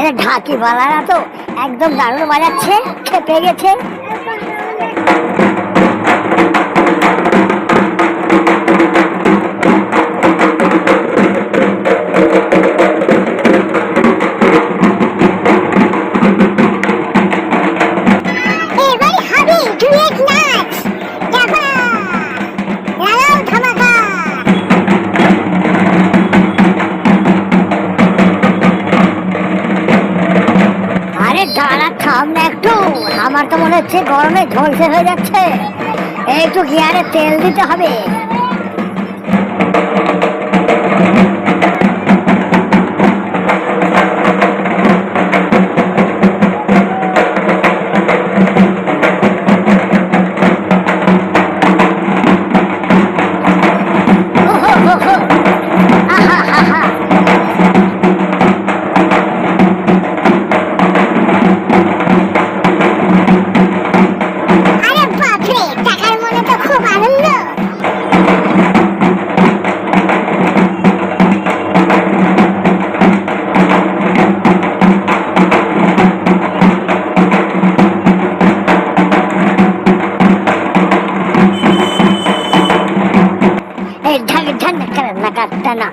আরে ঢাকি বালারা তো একদম দারুণ বাজাচ্ছে, খেপে গেছে। এবার হবে ডুয়েট নাচ। যাবা লাগাও ধামাকা। আরে দাঁড়া, থাম না একটু, আমার তো মনে হচ্ছে গরমে ঝলসে হয়ে যাচ্ছে, একটু গিয়ারে তেল দিতে হবে। ওহো হো হো, আহা হা হা। আরে বাপরে, টাকার মনে তো খুব আনন্দ। এই ঢাক ঢাক করে না কাটটা না।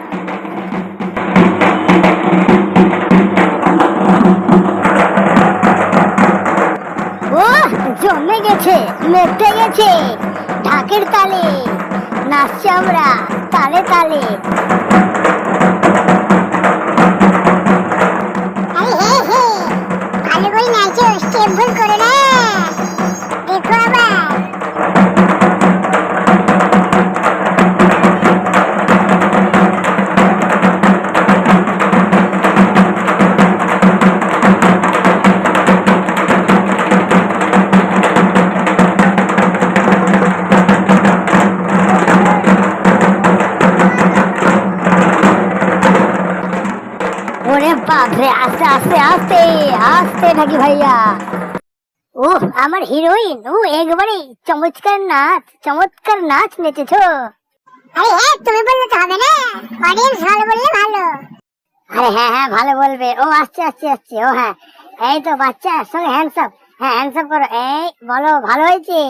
ও জমে গেছে, মেতে গেছে, ঢাকের তালে নাচছি আমরা, তালে তালে। আরে হে হে, ভালো করে নাচো, স্টেপ ভুল করো না। দেখো আবার। ওরে বাপরে, আস্তে আস্তে আস্তে আস্তে ঢাকি ভাইয়া। ও আমার হিরোইন, ও একবারে চমৎকার নাচ নেচেছো। আরে হ্যাঁ, তুমি বললে তো হবে না, অডিয়েন্স ভালো বললে ভালো। আরে হ্যাঁ হ্যাঁ, ভালো বলবে। ও আসছে আসছে আসছে, ও হ্যাঁ, এই তো বাচ্চা সঙ্গে হ্যান্ডসাপ, হ্যাঁ হ্যান্ডসাপ করো, এই বলো ভালো হয়েছে।